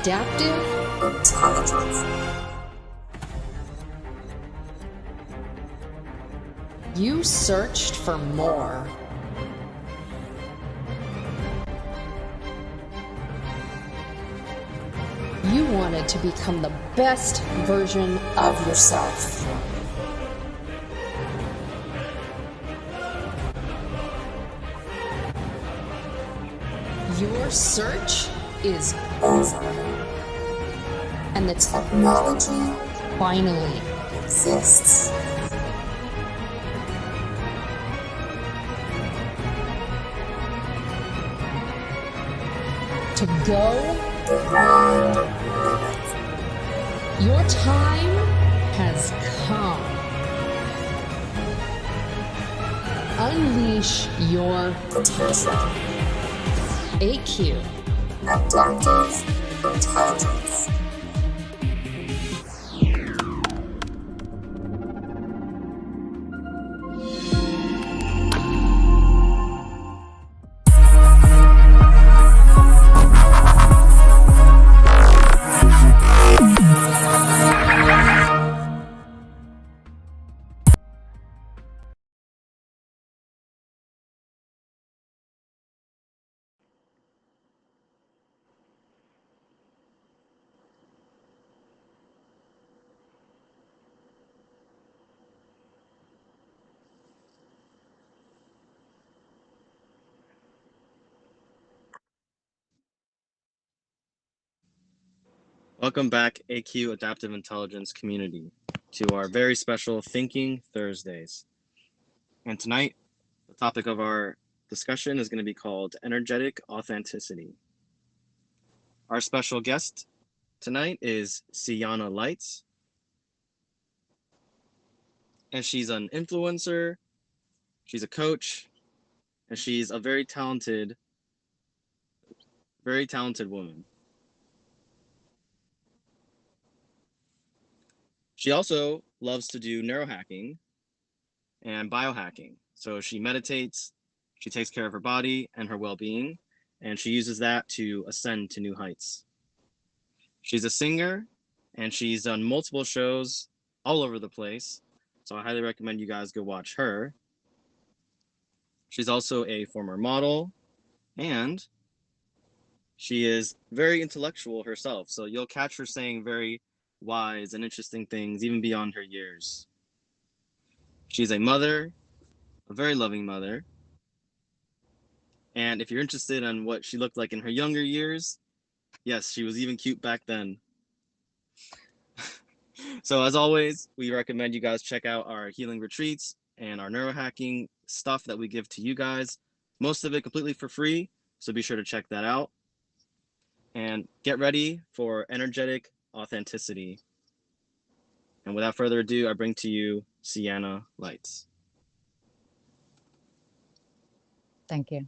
adaptive intelligence. You searched for more. You wanted to become the best version of yourself. Your search is over, and the technology finally exists. To go beyond limits. Your time has come. Unleash your potential. AQ. Adaptive intelligence. Welcome back, AQ Adaptive Intelligence community, to our very special Thinking Thursdays. And tonight, the topic of our discussion is going to be called Energetic Authenticity. Our special guest tonight is Ciyanna Lights, and she's an influencer, she's a coach, and she's a very talented woman. She also loves to do neurohacking and biohacking. So she meditates, she takes care of her body and her well-being, and she uses that to ascend to new heights. She's a singer, and she's done multiple shows all over the place. So I highly recommend you guys go watch her. She's also a former model, and she is very intellectual herself. So you'll catch her saying very wise and interesting things, even beyond her years. She's a mother, a very loving mother. And if you're interested in what she looked like in her younger years, yes, she was even cute back then. So as always, we recommend you guys check out our healing retreats and our neurohacking stuff that we give to you guys. Most of it completely for free, so be sure to check that out. And get ready for energetic authenticity. And without further ado, I bring to you Ciyanna Lights. Thank you.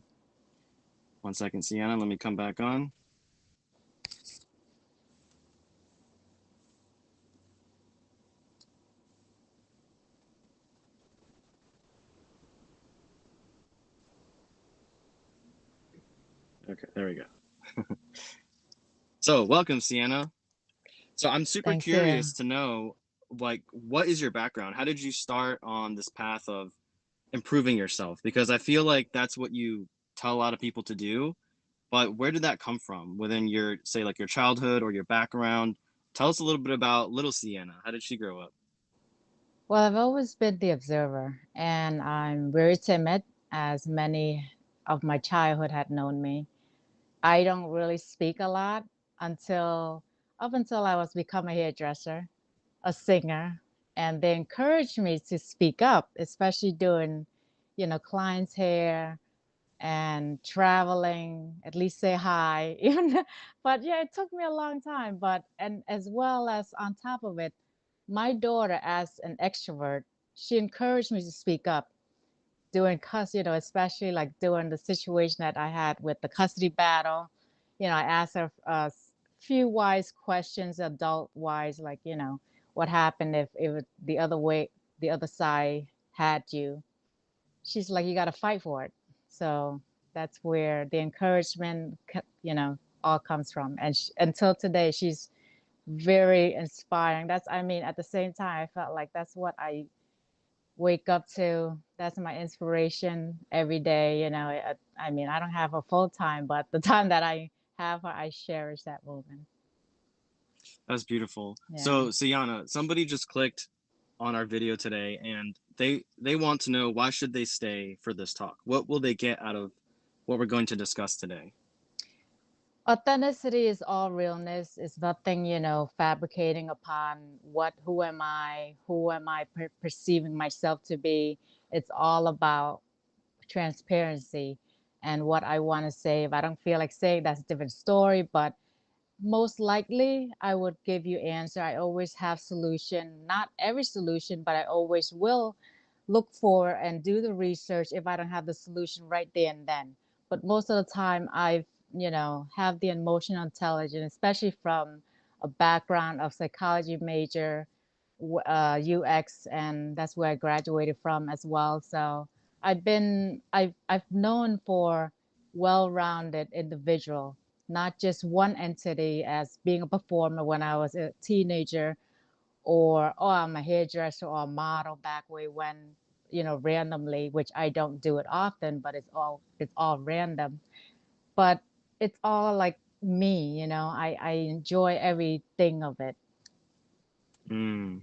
1 second, Ciyanna, let me come back on. Okay, there we go. So welcome, Ciyanna. So I'm super curious to know, like, what is your background? How did you start on this path of improving yourself? Because I feel like that's what you tell a lot of people to do, but where did that come from within your, say, like your childhood or your background? Tell us a little bit about little Ciyanna. How did she grow up? Well, I've always been the observer, and I'm very timid, as many of my childhood had known me. I don't really speak a lot up until I was become a hairdresser, a singer, and they encouraged me to speak up, especially doing, clients' hair and traveling, at least say hi. Even, but yeah, it took me a long time. And as well as on top of it, my daughter, as an extrovert, she encouraged me to speak up especially like during the situation that I had with the custody battle. I asked her a few wise questions, adult wise, like, what happened if the other side had you. She's like, you got to fight for it. So that's where the encouragement, all comes from. And until today, she's very inspiring. I mean, at the same time, I felt like that's what I wake up to. That's my inspiration every day. You know, I mean, I don't have a full time, but the time that I have her, I cherish that moment. That's beautiful. Yeah. So, Ciyanna, somebody just clicked on our video today and they want to know, why should they stay for this talk? What will they get out of what we're going to discuss today? Authenticity is all realness. It's nothing, you know, fabricating upon who am I, perceiving myself to be. It's all about transparency and what I want to say. If I don't feel like saying, that's a different story, but most likely I would give you answer. I always have solution, not every solution, but I always will look for and do the research if I don't have the solution right there and then. But most of the time I've, you know, have the emotional intelligence, especially from a background of psychology major, UX, and that's where I graduated from as well. So I've known for well-rounded individual, not just one entity as being a performer when I was a teenager, or oh, I'm a hairdresser or a model back way when, you know, randomly, which I don't do it often, but it's all random. But it's all like me, you know, I enjoy everything of it. Mm,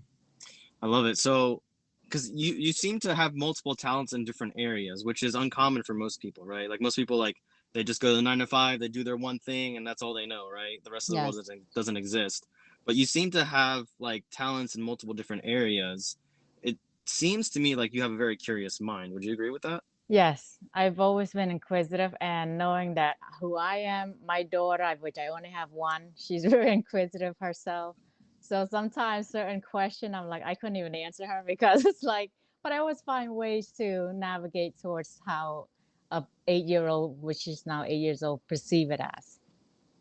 I love it. So, because you seem to have multiple talents in different areas, which is uncommon for most people, right? Like most people, like they just go to the 9 to 5, they do their one thing, and that's all they know, right? The rest of the world Yes. doesn't exist. But you seem to have like talents in multiple different areas. It seems to me like you have a very curious mind. Would you agree with that? Yes, I've always been inquisitive, and knowing that who I am, my daughter, which I only have one, she's very inquisitive herself. So sometimes certain question, I'm like, I couldn't even answer her because it's like, but I always find ways to navigate towards how a 8 year old, which is now 8 years old, perceive it as.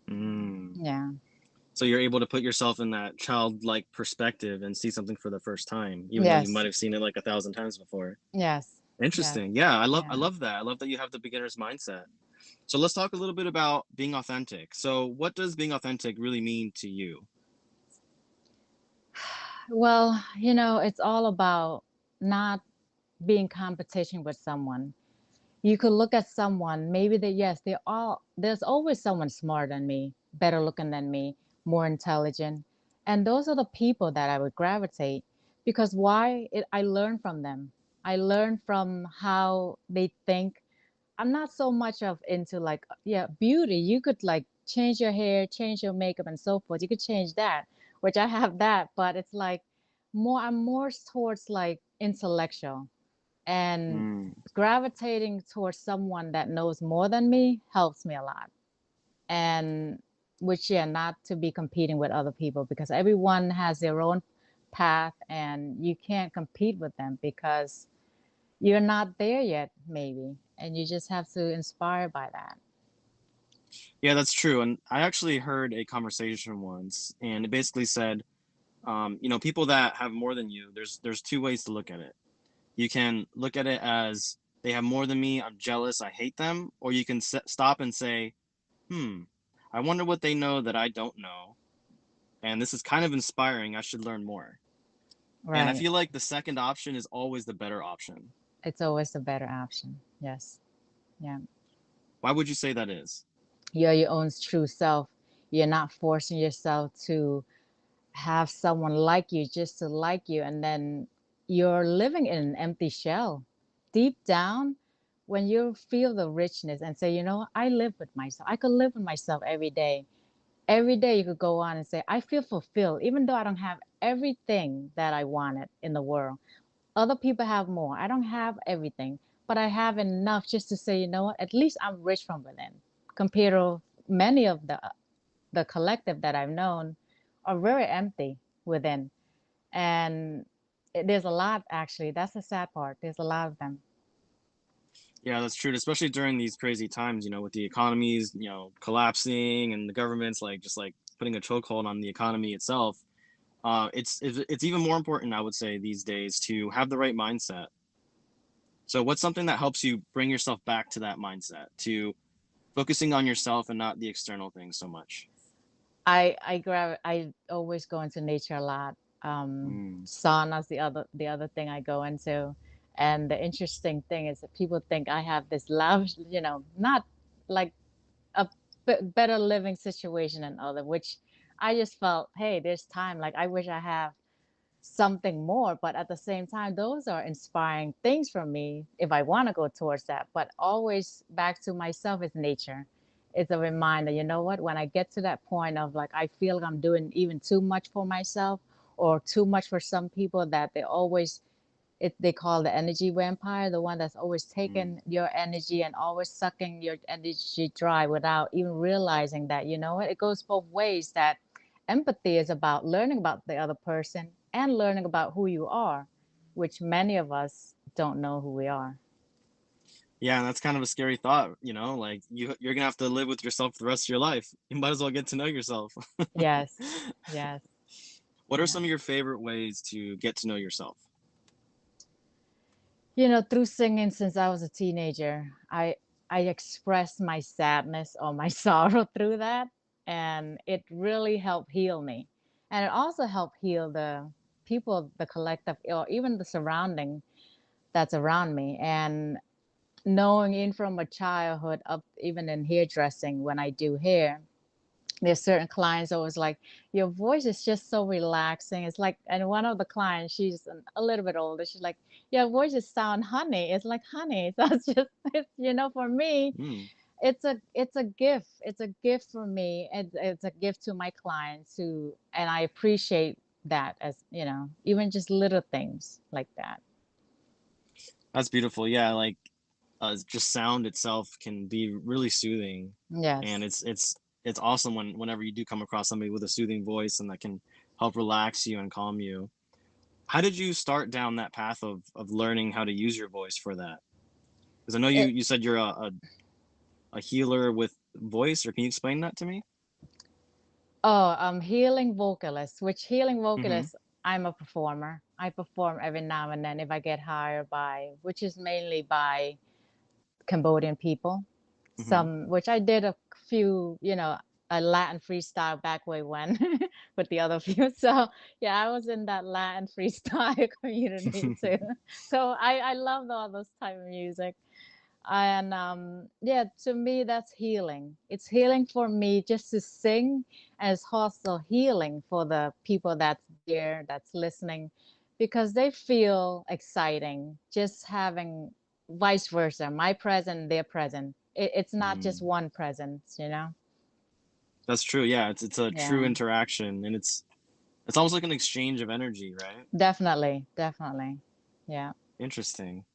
Mm. Yeah. So you're able to put yourself in that childlike perspective and see something for the first time, even though you might Yes. have seen it like 1,000 times before. Yes. Yes. Interesting. Yeah, I Yeah. love that. I love that you have the beginner's mindset. So let's talk a little bit about being authentic. So what does being authentic really mean to you? Well, you know, it's all about not being competition with someone. You could look at someone, maybe they, yes, there's always someone smarter than me, better looking than me, more intelligent. And those are the people that I would gravitate, because I learn from them. I learn from how they think. I'm not so much of into like, yeah, beauty. You could like change your hair, change your makeup and so forth. You could change that, which I have that, but it's like I'm more towards like intellectual, and Mm. gravitating towards someone that knows more than me helps me a lot. And which, yeah, not to be competing with other people, because everyone has their own path and you can't compete with them because you're not there yet, maybe. And you just have to inspire by that. Yeah, that's true. And I actually heard a conversation once, and it basically said, people that have more than you, there's two ways to look at it. You can look at it as they have more than me, I'm jealous, I hate them, or you can stop and say, hmm, I wonder what they know that I don't know, and this is kind of inspiring. I should learn more. And I Right. feel like the second option is always the better option. It's always a better option. Yes. Yeah. Why would you say that is? You're your own true self. You're not forcing yourself to have someone like you just to like you, and then you're living in an empty shell deep down. When you feel the richness and say, you know, I live with myself, I could live with myself every day you could go on and say, I feel fulfilled even though I don't have everything that I wanted in the world. Other people have more. I don't have everything, but I have enough just to say, you know what, at least I'm rich from within, compared to many of the collective that I've known are very empty within. And there's a lot, actually. That's the sad part. There's a lot of them. Yeah, that's true, especially during these crazy times, with the economies, collapsing and the government's like just like putting a chokehold on the economy itself. It's even more important, I would say, these days to have the right mindset. So what's something that helps you bring yourself back to that mindset, to focusing on yourself and not the external things so much. I always go into nature a lot. Mm, Sauna's the other thing I go into. And the interesting thing is that people think I have this love, not like a better living situation than other, which I just felt, hey, there's time. Like I wish I have something more, but at the same time, those are inspiring things for me if I want to go towards that. But always back to myself is nature. It's a reminder, you know what, when I get to that point of like I feel like I'm doing even too much for myself or too much for some people, that they call the energy vampire, the one that's always mm. taking your energy and always sucking your energy dry without even realizing that, you know what, it goes both ways, that empathy is about learning about the other person and learning about who you are, which many of us don't know who we are. Yeah, and that's kind of a scary thought, like you're gonna have to live with yourself for the rest of your life. You might as well get to know yourself. Yes, yes, What are yeah. some of your favorite ways to get to know yourself? Through singing since I was a teenager, I expressed my sadness or my sorrow through that, and it really helped heal me. And it also helped heal the people, the collective, or even the surrounding that's around me. And knowing in from a childhood up, even in hairdressing, when I do hair, there's certain clients always like, your voice is just so relaxing. It's like, and one of the clients, she's a little bit older, she's like, your voice just sound honey. It's like honey. So it's just, for me, Mm, it's a gift. It's a gift for me. It's a gift to my clients who, and I appreciate that, as even just little things like that. that's beautiful. Yeah, like just sound itself can be really soothing, and Yes. it's awesome whenever you do come across somebody with a soothing voice and that can help relax you and calm you. How did you start down that path of learning how to use your voice for that? Because I know you It, you said you're a healer with voice, or can you explain that to me? Oh, healing vocalist, which healing Mm-hmm. vocalist, I'm a performer. I perform every now and then if I get hired by, which is mainly by Cambodian people. Mm-hmm. Which I did a few, a Latin freestyle back way when with the other few. So yeah, I was in that Latin freestyle community too. So I love all those type of music. And yeah, to me that's healing. It's healing for me just to sing, and it's also healing for the people that's there, that's listening, because they feel exciting just having, vice versa, my present, their present. It's not just Mm. one presence. That's true. Yeah, it's a true Yeah, interaction, and it's almost like an exchange of energy, right? definitely, definitely. Yeah. Interesting.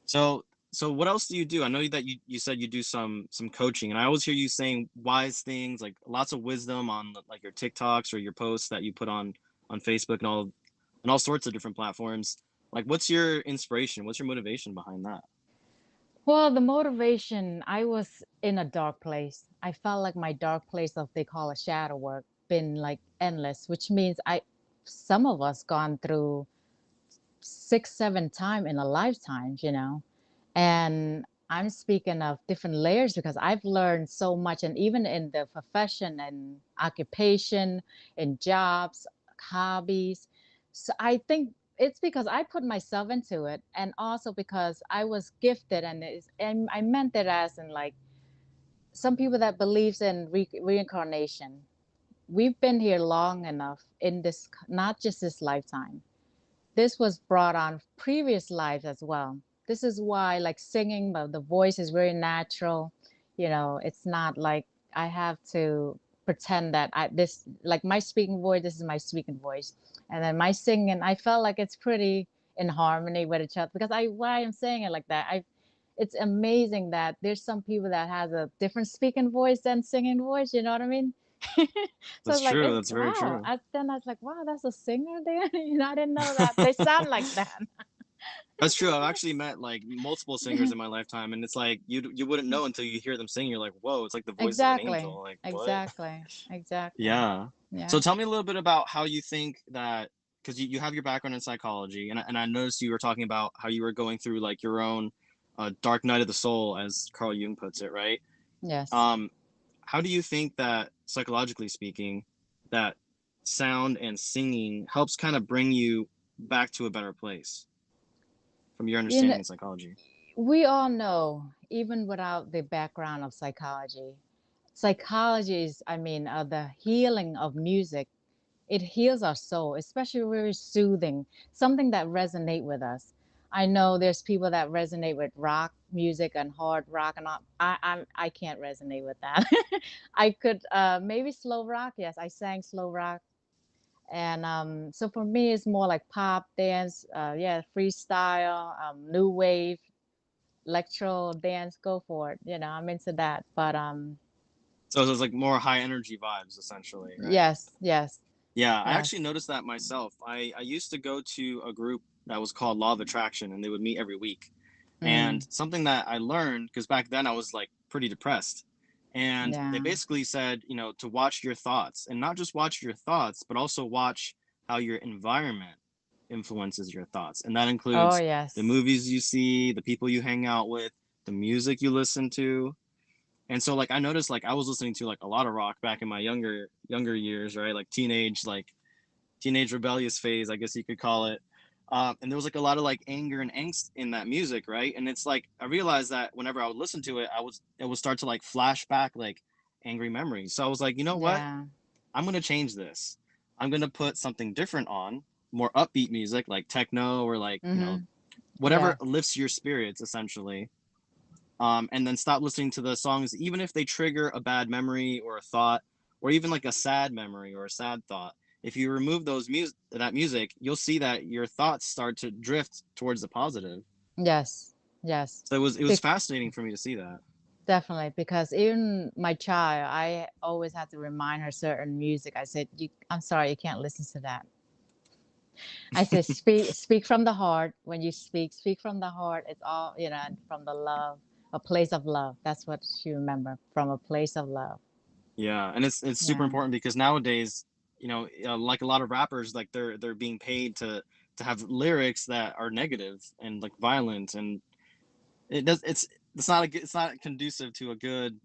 So so what else do you do? I know that you said you do some coaching, and I always hear you saying wise things, like lots of wisdom on like your TikToks or your posts that you put on Facebook and all sorts of different platforms. Like, what's your inspiration? What's your motivation behind that? Well, the motivation, I was in a dark place. I felt like my dark place of they call a shadow work been like endless, which means some of us gone through 6, 7 time in a lifetime. And I'm speaking of different layers because I've learned so much, and even in the profession and occupation, in jobs, hobbies. So I think it's because I put myself into it, and also because I was gifted, and I meant it as in like some people that believes in reincarnation. We've been here long enough in this, not just this lifetime. This was brought on previous lives as well. This is why, like singing, but the voice is very natural. It's not like I have to pretend that this, like my speaking voice, this is my speaking voice. And then my singing, I felt like it's pretty in harmony with each other because why I'm saying it like that. It's amazing that there's some people that has a different speaking voice than singing voice. You know what I mean? So That's it's like, true. That's very wow. true. Then I was like, wow, that's a singer there. I didn't know that they sound like that. That's true. I've actually met like multiple singers in my lifetime, and it's like you wouldn't know until you hear them sing. You're like, whoa, it's like the voice of an Exactly, angel. Like, what? exactly, exactly. Yeah. So Yeah. tell me a little bit about how you think that, because you have your background in psychology, and I noticed you were talking about how you were going through like your own dark night of the soul, as Carl Jung puts it, right? Yes. Um, how do you think that, psychologically speaking, that sound and singing helps kind of bring you back to a better place from your You know, understanding in psychology? we all know, even without the background of psychology is, I mean, the healing of music. It heals our soul, especially very soothing, something that resonate with us. I know there's people that resonate with rock music and hard rock, and I can't resonate with that. I could maybe slow rock. Yes, I sang slow rock, and so for me, it's more like pop, dance, yeah, freestyle, new wave, electro dance. Go for it. I'm into that. But So it's like more high energy vibes, essentially, right? yes, yes, Yeah, I yes. actually noticed that myself. I used to go to a group that was called Law of Attraction, and they would meet every week. And Mm, something that I learned, because back then I was like pretty depressed, and they yeah. basically said, to watch your thoughts, and not just watch your thoughts, but also watch how your environment influences your thoughts. And that Oh includes the yes. movies you see, the people you hang out with, the music you listen to. And so like I noticed like I was listening to like a lot of rock back in my younger years, right? Like teenage rebellious phase, I guess you could call it. And there was like a lot of like anger and angst in that music, right? And it's like I realized that whenever I would listen to it, it would start to like flash back like angry memories. So I was like, you know what? Yeah. I'm gonna change this. I'm gonna put something different on, more upbeat music like techno or like Mm-hmm. whatever Yes. lifts your spirits essentially. And then stop listening to the songs, even if they trigger a bad memory or a thought, or even like a sad memory or a sad thought. If you remove that music, you'll see that your thoughts start to drift towards the positive. Yes. Yes. So it was Be- fascinating for me to see that. Definitely, because even my child, I always had to remind her certain music. I said, I'm sorry, you can't listen to that. I said, speak from the heart. When you speak from the heart. It's all, from the love, a place of love. That's what she remember, from a place of love. Yeah, and it's super Yeah. important because nowadays, like a lot of rappers, like they're being paid to have lyrics that are negative and like violent, and it's not conducive to a good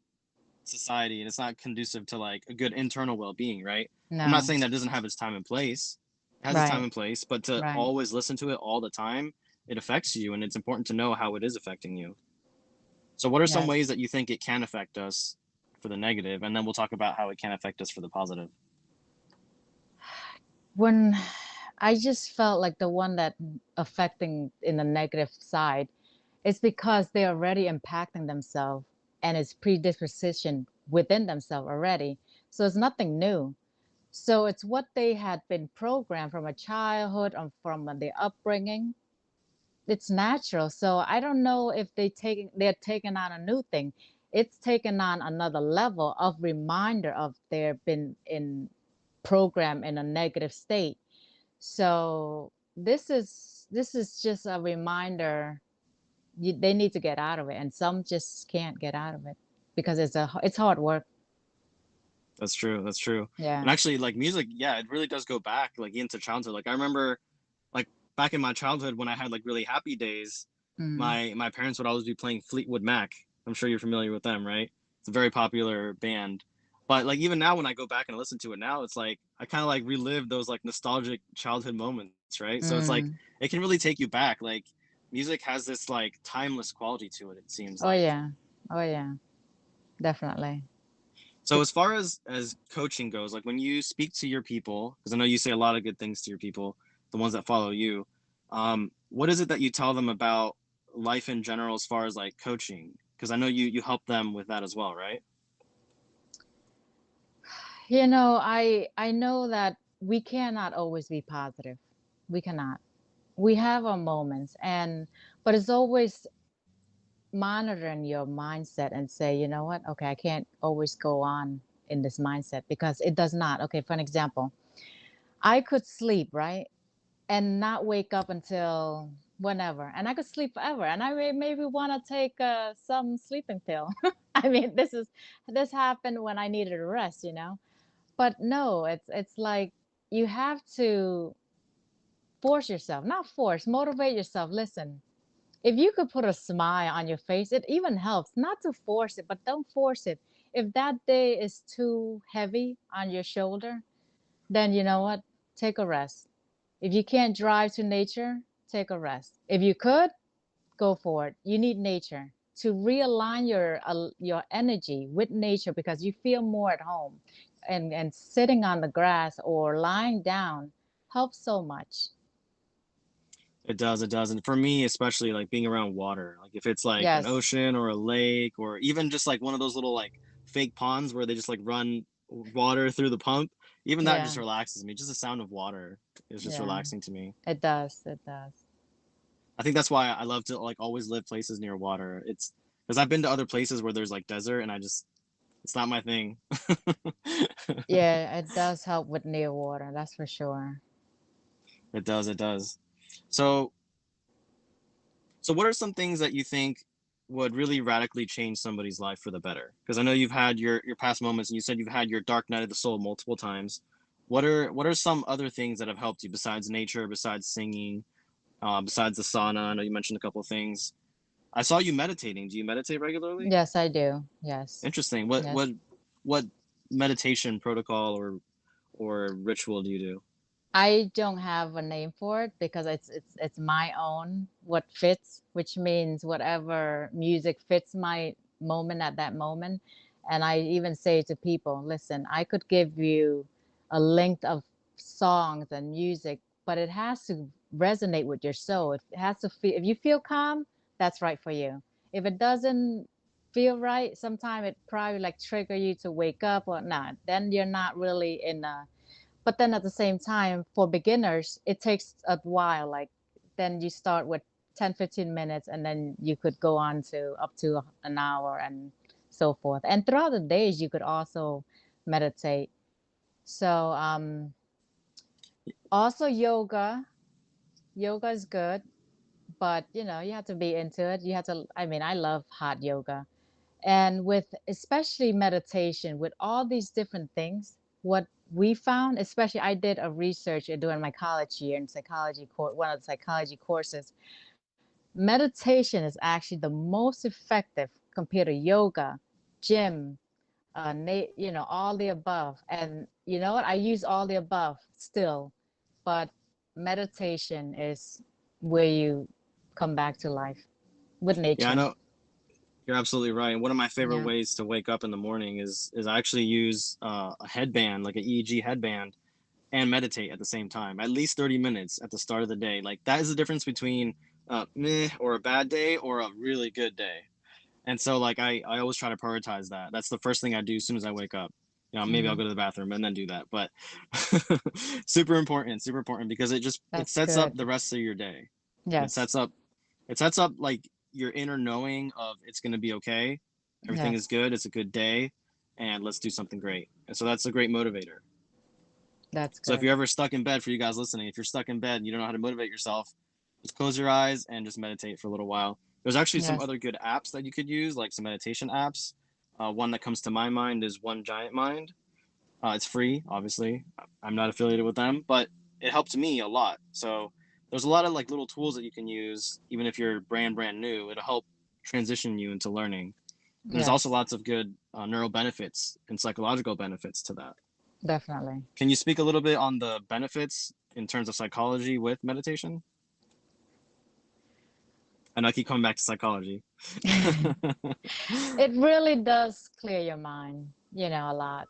society, and it's not conducive to like a good internal well-being, right? I'm not No. saying that doesn't have its time and place. It has its time Right. and place, but to Right. always listen to it all the time, it affects you, and it's important to know how it is affecting you. So what are some Yes. ways that you think it can affect us for the negative, and then we'll talk about how it can affect us for the positive. When I just felt like the one that affecting in the negative side, it's because they're already impacting themselves and it's predisposition within themselves already. So it's nothing new. So it's what they had been programmed from a childhood or from their upbringing. It's natural. So I don't know if they're taking on a new thing. It's taken on another level of reminder of their been in program in a negative state. So this is just a reminder. They need to get out of it, and some just can't get out of it because it's hard work. That's true. That's true. And Yeah. actually, like music, yeah, it really does go back like into childhood. Like I remember, like back in my childhood when I had like really happy days, Mm. my parents would always be playing Fleetwood Mac. I'm sure you're familiar with them, right? It's a very popular band. But like even now when I go back and listen to it now, it's like I kind of like relive those like nostalgic childhood moments, right? So it's like Mm. it can really take you back. Like music has this like timeless quality to it, it seems Oh like. yeah. Oh yeah. Definitely. So as far as coaching goes, like when you speak to your people, because I know you say a lot of good things to your people, the ones that follow you, what is it that you tell them about life in general as far as like coaching? Because I know you help them with that as well, right? I know that we cannot always be positive. We cannot. We have our moments, but it's always monitoring your mindset and say, you know what? Okay, I can't always go on in this mindset because it does not. Okay, for an example, I could sleep, right? And not wake up until whenever. And I could sleep forever. And I maybe want to take some sleeping pill. I mean, this happened when I needed a rest. But no, it's like you have to force yourself, not force, motivate yourself. Listen, If you could put a smile on your face, it even helps. Not to force it, but don't force it. If that day is too heavy on your shoulder, then you know what? Take a rest. If you can't drive to nature, take a rest. If you could, go for it. You need nature to realign your energy with nature because you feel more at home. And sitting on the grass or lying down helps so much. It does, it does. And for me, especially like being around water, like if it's like an Yes. ocean or a lake or even just like one of those little like fake ponds where they just like run water through the pump, even that Yeah. just relaxes me. Just the sound of water is just Yeah. relaxing to me. It does. It does. I think that's why I love to like always live places near water. It's because I've been to other places where there's like desert and it's not my thing. Yeah, it does help with near water, that's for sure. It does, it does. So So what are some things that you think would really radically change somebody's life for the better? Because I know you've had your past moments and you said you've had your dark night of the soul multiple times. What are some other things that have helped you besides nature, besides singing, besides the sauna? I know you mentioned a couple of things. I saw you meditating. Do you meditate regularly? Yes, I do. Yes. Interesting. What Yes. what what meditation protocol or ritual do you do? I don't have a name for it because it's my own what fits, which means whatever music fits my moment at that moment. And I even say to people, listen, I could give you a length of songs and music, but it has to resonate with your soul. It has to feel, if you feel calm, that's right for you. If it doesn't feel right, sometimes it probably like trigger you to wake up or not, then you're not really in a, but then at the same time for beginners it takes a while, like then you start with 10-15 minutes and then you could go on to up to an hour and so forth, and throughout the days you could also meditate. So also yoga is good, but you know you have to be into it. You have to, I mean, I love hot yoga. And with especially meditation, with all these different things, what we found, especially I did a research during my college year in psychology course, one of the psychology courses, meditation is actually the most effective compared to yoga, gym, you know, all the above. And you know what? I use all the above still, but meditation is where you come back to life with Yeah, I nature. know you're absolutely right. And one of my favorite Yeah. ways to wake up in the morning is I actually use a headband, like an EEG headband, and meditate at the same time, at least 30 minutes at the start of the day. Like that is the difference between meh or a bad day or a really good day. And so like I always try to prioritize that. That's the first thing I do as soon as I wake up. You know, maybe I'll Hmm. go to the bathroom and then do that. But super important because it That's sets up good. the rest of your day. And Yes. it sets up like your inner knowing of it's going to be okay. Everything is Yes. good. It's a good day and let's do something great. And so that's a great motivator. That's So if good. you're ever stuck in bed, for you guys listening, if you're stuck in bed and you don't know how to motivate yourself, just close your eyes and just meditate for a little while. There's actually some Yes. other good apps that you could use, like some meditation apps. One that comes to my mind is One Giant Mind. It's free, obviously. I'm not affiliated with them, but it helped me a lot. So there's a lot of like little tools that you can use, even if you're brand new. It'll help transition you into learning. And there's also Yes. lots of good neural benefits and psychological benefits to that. Definitely. Can you speak a little bit on the benefits in terms of psychology with meditation? And I keep coming back to psychology. It really does clear your mind, you know, a lot.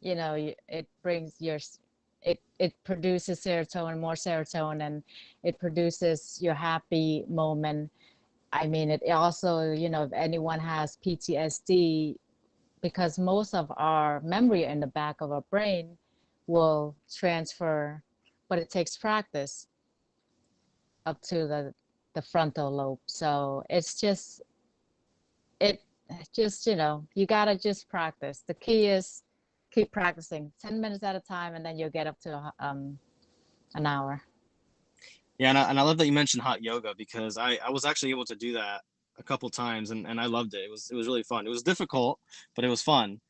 You know, it brings it produces serotonin, more serotonin. It produces your happy moment. I mean, it also, you know, if anyone has PTSD, because most of our memory in the back of our brain will transfer, but it takes practice up to the frontal lobe. So it just, you know, you gotta just practice. The key is keep practicing 10 minutes at a time, and then you'll get up to an hour. Yeah, and I love that you mentioned hot yoga because I was actually able to do that a couple times and I loved it. It was really fun. It was difficult, but it was fun.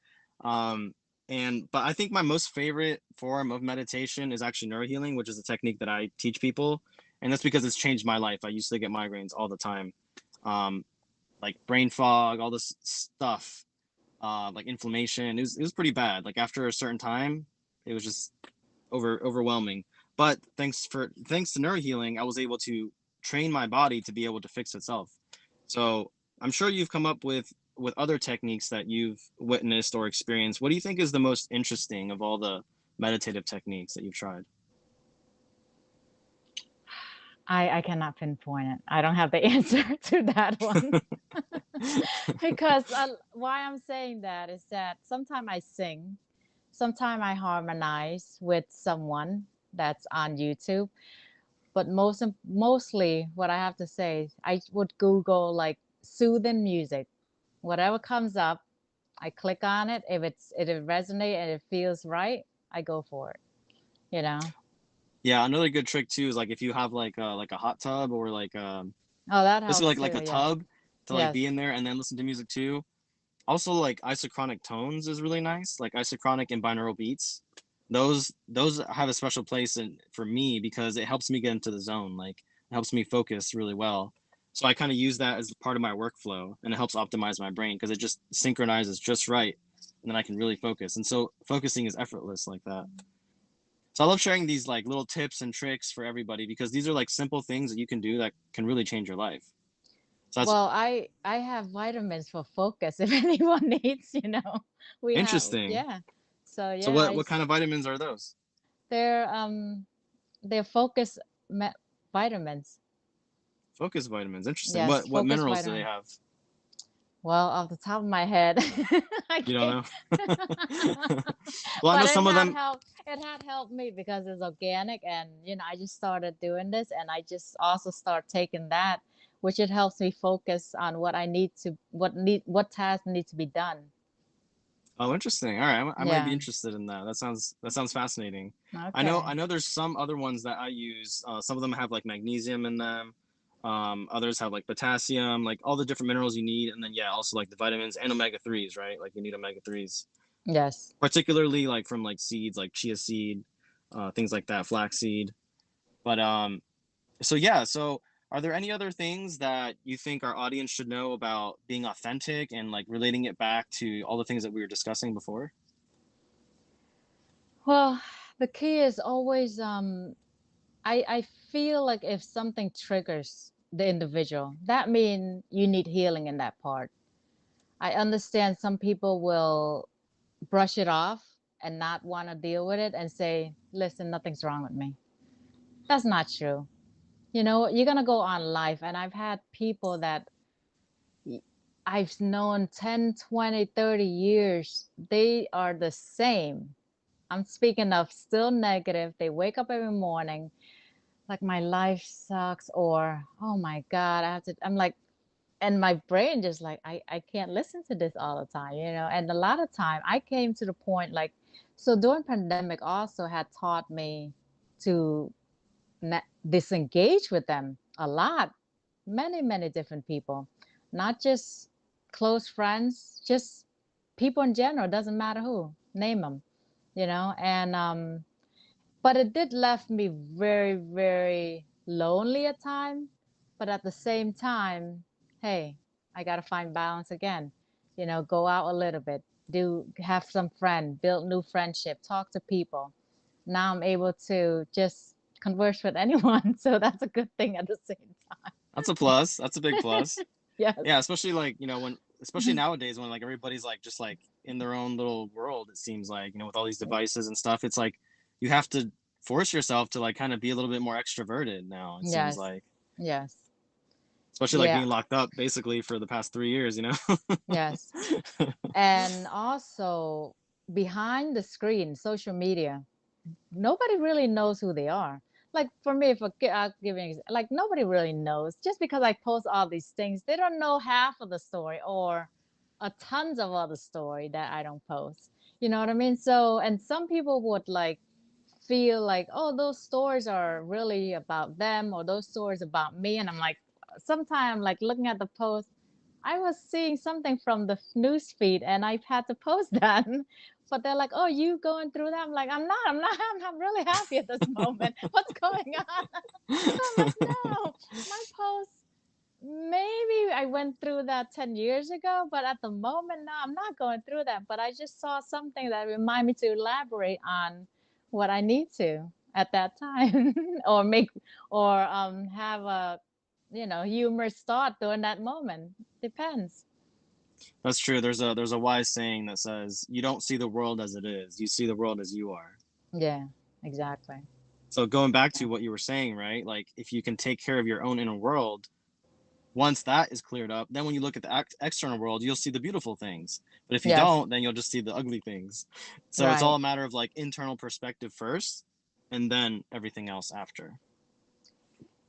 Um, but I think my most favorite form of meditation is actually neurohealing, which is a technique that I teach people. and that's because it's changed my life. I used to get migraines all the time, like brain fog, all this stuff, like inflammation. It was pretty bad. Like after a certain time, it was just overwhelming. But thanks to NeuroHealing, I was able to train my body to be able to fix itself. So I'm sure you've come up with other techniques that you've witnessed or experienced. What do you think is the most interesting of all the meditative techniques that you've tried? I cannot pinpoint it. I don't have the answer to that one. Because why I'm saying that is that sometimes I sing, sometimes I harmonize with someone that's on YouTube. But mostly what I have to say is I would Google like soothing music. Whatever comes up, I click on it. If it resonates and it feels right, I go for it. You know? Yeah, another good trick too is like if you have like a hot tub or like Oh, that basically helps like too. a Yes. tub to like Yes. be in there and then listen to music too. Also, like isochronic tones is really nice, like isochronic and binaural beats. Those have a special place for me because it helps me get into the zone. Like it helps me focus really well. So I kind of use that as part of my workflow, and it helps optimize my brain because it just synchronizes just right, and then I can really focus. And so focusing is effortless like that. So I love sharing these like little tips and tricks for everybody because these are like simple things that you can do that can really change your life. So that's Well, I have vitamins for focus if anyone needs, We have, interesting. yeah. So So yeah, what kind of vitamins are those? they're um they're focus vitamins. Focus vitamins. Interesting. Yes, What focus minerals do they vitamin. have? Well, off the top of my head, I You don't can't. know? Well, I know But some of them. it had helped me because it's organic, and I just started doing this, and I just also start taking that, which it helps me focus on what tasks need to be done. Oh, interesting. All right, I might be Yeah. interested in that. That sounds fascinating. I Okay. know there's some other ones that I use. Some of them have like magnesium in them. Others have like potassium, like all the different minerals you need, and then yeah, also like the vitamins and omega threes, right? Like you need omega threes, Yes. particularly like from like seeds, like chia seed, things like that, flaxseed. But so yeah, so are there any other things that you think our audience should know about being authentic and like relating it back to all the things that we were discussing before? Well, the key is always I feel like if something triggers the individual, that means you need healing in that part. I understand some people will brush it off and not want to deal with it and say, listen, nothing's wrong with me. That's not true. You're going to go on life. And I've had people that I've known 10, 20, 30 years. They are the same. I'm speaking of still negative. They wake up every morning like my life sucks, or oh my God, I'm like, and my brain just like I can't listen to this all the time. And a lot of time I came to the point like, so during pandemic also had taught me to disengage with them a lot, many different people, not just close friends, just people in general, doesn't matter who, name them, and but it did left me very, very lonely at time. But at the same time, hey, I gotta find balance again. Go out a little bit, have some friend, build new friendship, talk to people. Now I'm able to just converse with anyone. So that's a good thing at the same That's a plus. That's a big plus. time. Yes. Yeah, especially like, especially nowadays when like everybody's like just like in their own little world, it seems like, with all these devices and stuff, it's like you have to force yourself to like kind of be a little bit more extroverted now, it seems Yes. like. Yes. Especially like Yeah. being locked up basically for the past 3 years, Yes. And also behind the screen, social media, nobody really knows who they are. Like for me, if I'll give you an example, like nobody really knows. Just because I post all these things, they don't know half of the story or a tons of other story that I don't post. You know what I mean? So, and some people would like feel like, oh, those stories are really about them or those stories about me. And I'm like, sometimes like looking at the post, I was seeing something from the news feed and I've had to post that. But they're like, oh, you going through that? I'm like, I'm really happy at this moment. What's going on? So I'm like, no, my post, maybe I went through that 10 years ago, but at the moment, no, I'm not going through that. But I just saw something that reminded me to elaborate on what I need to at that time or make or have a humorous thought during that moment. Depends. That's true. There's a wise saying that says, "You don't see the world as it is. You see the world as you are." Yeah, exactly. So going back to what you were saying, right? Like if you can take care of your own inner world, once that is cleared up, then when you look at the external world, you'll see the beautiful things. But if you Yes, don't, then you'll just see the ugly things. So it's all right. a matter of like internal perspective first, and then everything else after.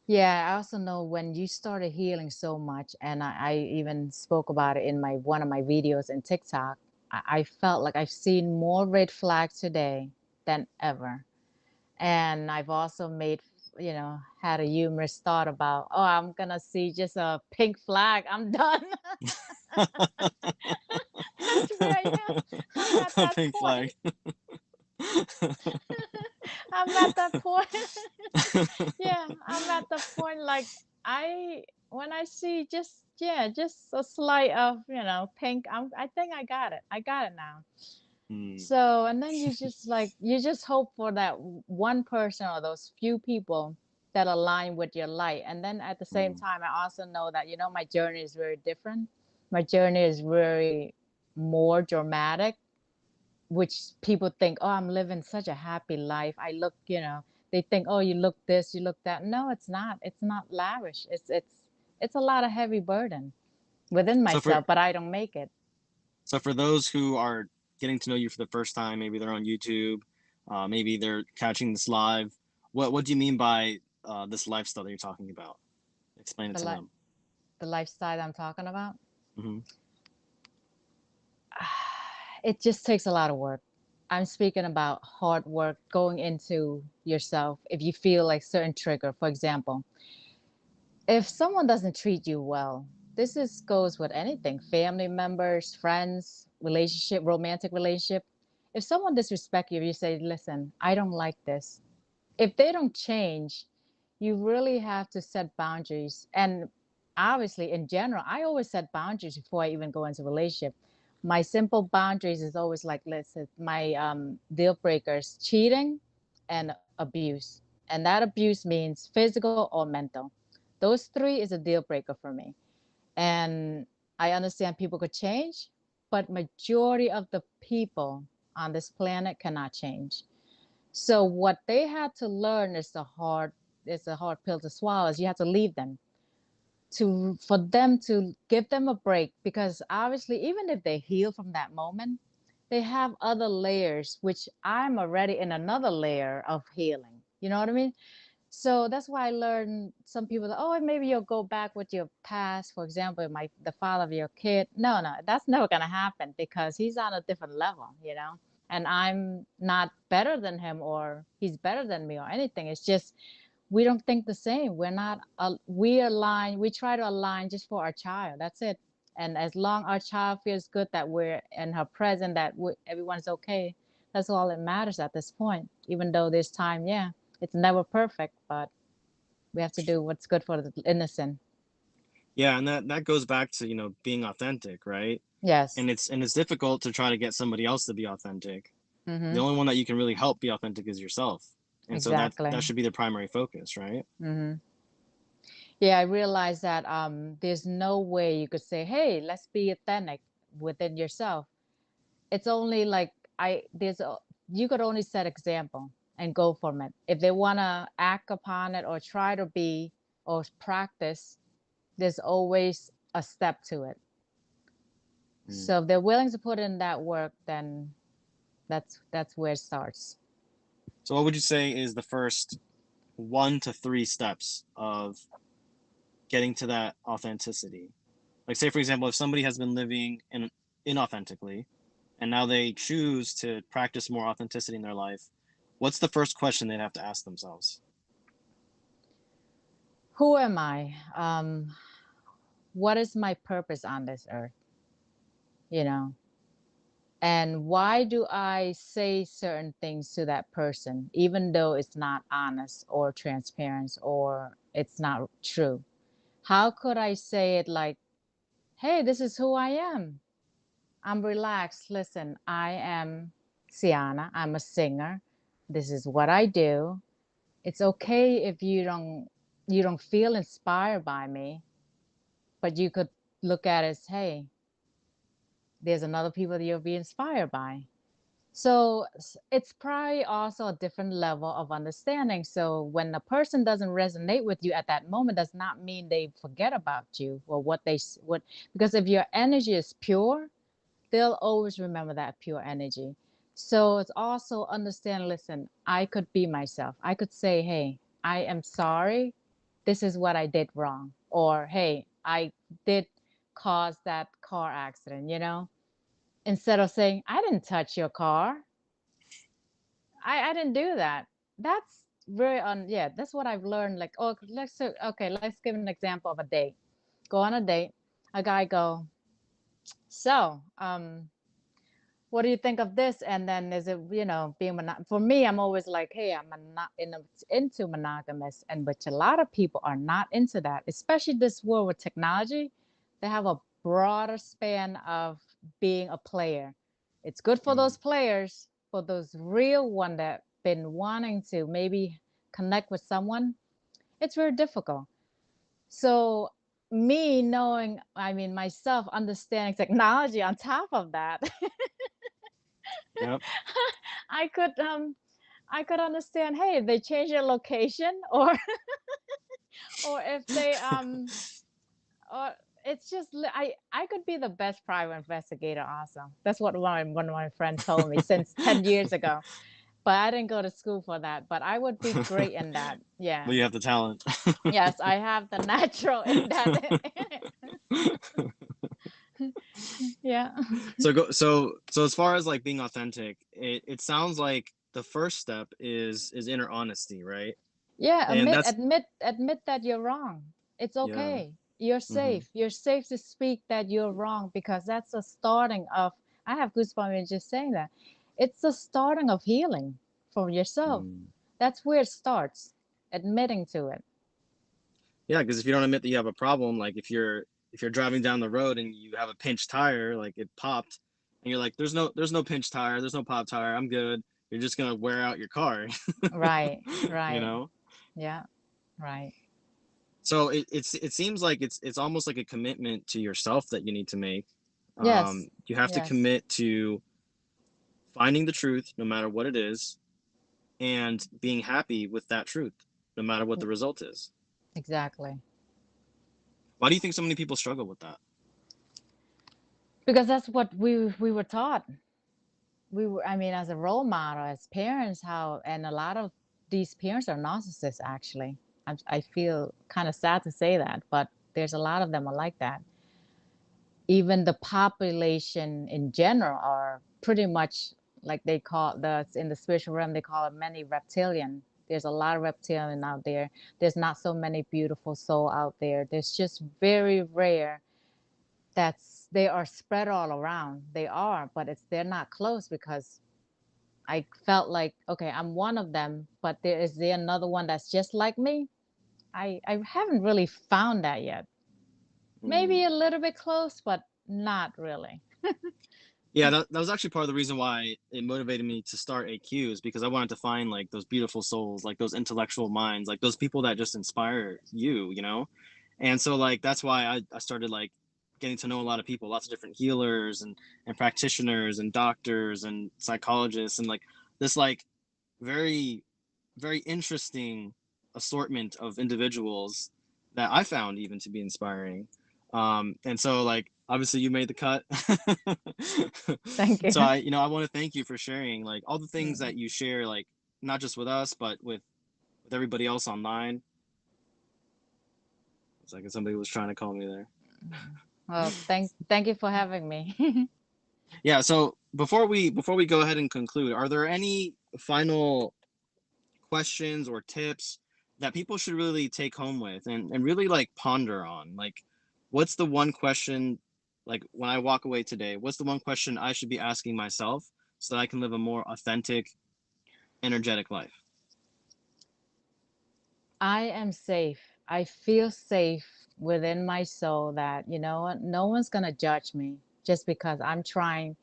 Yeah, I also know when you started healing so much, and I even spoke about it in my one of my videos in TikTok. I felt like I've seen more red flags today than ever. And I've also had a humorous thought about, oh, I'm gonna see just a pink flag. I'm done. That's where I am. I'm at A that pink flag. point. I'm at that point. Yeah, I'm at the point like when I see just a slight of, pink, I think I got it. I got it now. Hmm. So, and then you just hope for that one person or those few people that align with your light. And then at the same Hmm. time, I also know that, my journey is very different. My journey is very more dramatic, which people think, oh, I'm living such a happy life. I look, they think, oh, you look this, you look that. No, it's not. It's not lavish. It's a lot of heavy burden within So for myself, but I don't make it. so for those who are getting to know you for the first time, maybe they're on YouTube, maybe they're catching this live. What do you mean by this lifestyle that you're talking about? Explain it The to li- them. the lifestyle I'm talking about. Hmm. It just takes a lot of work. I'm speaking about hard work going into yourself. If you feel like certain trigger, for example, if someone doesn't treat you well, this is goes with anything, family members, friends, relationship, romantic relationship. If someone disrespect you, you say, listen, I don't like this. If they don't change, you really have to set boundaries. And obviously, in general, I always set boundaries before I even go into a relationship. My simple boundaries is always like, listen, my deal breakers, cheating and abuse. And that abuse means physical or mental. Those three is a deal breaker for me. And I understand people could change, but majority of the people on this planet cannot change. So what they had to learn is a hard pill to swallow. Is you have to leave them for them to give them a break, because obviously even if they heal from that moment, they have other layers, which I'm already in another layer of healing. You know what I mean? So that's why I learned some people, oh, maybe you'll go back with your past. For example, the father of your kid. No, no, that's never gonna happen because he's on a different level, and I'm not better than him or he's better than me or anything. It's just we don't think the same. We're not we align, we try to align just for our child. That's it. And as long our child feels good that we're in her present, that everyone's okay, that's all that matters at this point. Even though this time, yeah, it's never perfect, but we have to do what's good for the innocent. Yeah, and that goes back to being authentic, right? Yes. And it's difficult to try to get somebody else to be authentic. The Mm-hmm. only one that you can really help be authentic is yourself, and so that Exactly. should be the primary focus, right? Mm-hmm. Yeah, I realized that there's no way you could say, hey, let's be authentic within yourself. It's only like you could only set example and go from it. If they want to act upon it or try to be or practice, there's always a step to it. Mm. So if they're willing to put in that work, then that's where it starts. So what would you say is the first 1 to 3 steps of getting to that authenticity? Like, say for example, if somebody has been living inauthentically and now they choose to practice more authenticity in their life, what's the first question they'd have to ask themselves? Who am I? what is my purpose on this earth? You know, and why do I say certain things to that person, even though it's not honest or transparent or it's not true? How could I say it like, hey, this is who I am. I'm relaxed. Listen, I am Ciyanna. I'm a singer. This is what I do. It's okay if you don't feel inspired by me, but you could look at it as, hey, there's another people that you'll be inspired by. So it's probably also a different level of understanding. So when a person doesn't resonate with you at that moment, does not mean they forget about you or what, because if your energy is pure, they'll always remember that pure energy. So it's also understand, listen, I could be myself. I could say, hey, I am sorry. This is what I did wrong. Or, hey, I did cause that car accident, instead of saying, I didn't touch your car. I didn't do that. That's very yeah, that's what I've learned. Like, oh, let's give an example of a date. Go on a date. A guy go, so, what do you think of this? And then is it, being for me, I'm always like, hey, I'm not into monogamous, and but a lot of people are not into that, especially this world with technology. They have a broader span of being a player. It's good for those players, for those real one that been wanting to maybe connect with someone. It's very difficult. So me knowing, I mean, myself understanding technology on top of that, Yep. I could understand, hey, if they change their location, or or if they or it's just I could be the best private investigator also. That's what one of my friends told me since 10 years ago. But I didn't go to school for that, but I would be great in that. Yeah. Well, you have the talent. Yes, I have the natural in that. Yeah. So as far as like being authentic, it sounds like the first step is inner honesty, right? Yeah, And that's admit that you're wrong. It's yeah. okay. You're Hmm. safe. You're safe to speak that you're wrong, because that's the starting of, I have goosebumps in just saying that. It's the starting of healing for yourself. Mm. That's where it starts, admitting to it. Yeah, because if you don't admit that you have a problem, like if you're driving down the road and you have a pinched tire, like it popped, and you're like, there's no pinched tire, there's no pop tire, I'm good. You're just gonna wear out your car, Right, you right. know? Yeah, right. So it seems like it's almost like a commitment to yourself that you need to make. Yes, You have to yes, commit to finding the truth, no matter what it is, and being happy with that truth, no matter what the result is. exactly. Why do you think so many people struggle with that? Because that's what we were taught. I mean, as a role model, as parents, how, and a lot of these parents are narcissists, actually. I feel kind of sad to say that, but there's a lot of them are like that. Even the population in general are pretty much like, they call in the spiritual realm, they call it many reptilian. There's a lot of reptilian out there. There's not so many beautiful soul out there. There's just very rare. They are spread all around. They are, but they're not close, because I felt like, okay, I'm one of them, but there another one that's just like me? I haven't really found that yet. Mm. Maybe a little bit close, but not really. Yeah, that was actually part of the reason why it motivated me to start AQs, because I wanted to find like those beautiful souls, like those intellectual minds, like those people that just inspire you. And so like that's why I started like getting to know a lot of people, lots of different healers and practitioners and doctors and psychologists, and like this like very very interesting assortment of individuals that I found even to be inspiring. And so like obviously you made the cut. Thank you. So I want to thank you for sharing like all the things Mm. that you share, like not just with us, but with everybody else online. It's like somebody was trying to call me there. Well, thank you for having me. Yeah, so before we go ahead and conclude, are there any final questions or tips that people should really take home with and really like ponder on? Like what's the one question, like when I walk away today, what's the one question I should be asking myself so that I can live a more authentic, energetic life? I am safe. I feel safe within my soul that, you know what, no one's going to judge me just because I'm trying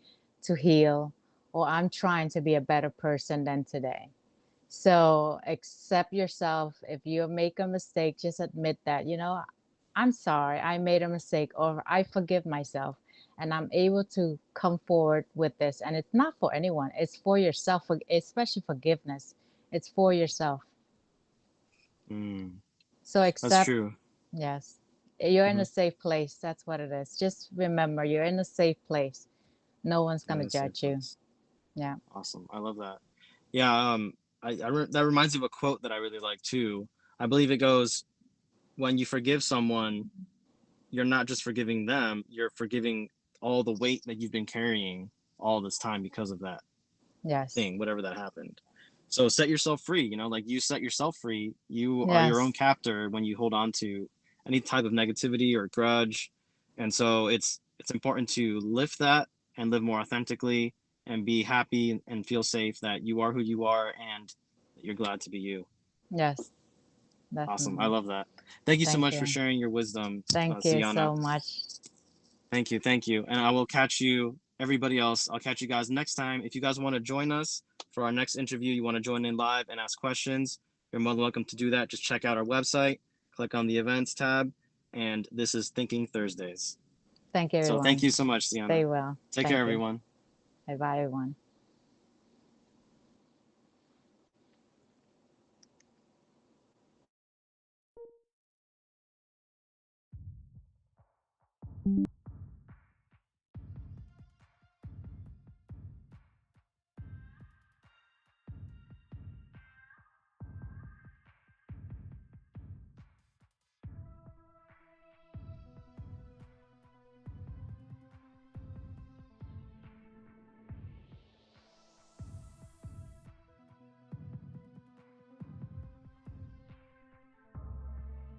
to heal or I'm trying to be a better person than today. So accept yourself. If you make a mistake, just admit that, you know, I'm sorry, I made a mistake, or I forgive myself, and I'm able to come forward with this. And it's not for anyone, it's for yourself, especially forgiveness. It's for yourself. Mm, So that's accept, true. yes, you're in Hmm. a safe place. That's what it is. Just remember, you're in a safe place. No one's In going to a safe judge you. place. Yeah. Awesome. I love that. Yeah. That reminds me of a quote that I really like too. I believe it goes, when you forgive someone, you're not just forgiving them, you're forgiving all the weight that you've been carrying all this time because of that Yes. thing, whatever that happened. So set yourself free, you know, like you set yourself free. You are your own Yes. captor when you hold on to any type of negativity or grudge. And so it's important to lift that and live more authentically and be happy and feel safe that you are who you are and that you're glad to be you. Yes. Awesome. I Definitely. love that. Thank you so Thank much for you. sharing your wisdom, Thank you Ciyanna. so much. Thank you. Thank you. And I will catch you, everybody else. I'll catch you guys next time. If you guys want to join us for our next interview, you want to join in live and ask questions, you're more than welcome to do that. Just check out our website, click on the events tab, and this is Thinking Thursdays. Thank you, So thank everyone. you so much, Stay Ciyanna. well. Take care, Thank you. everyone. Bye bye, everyone.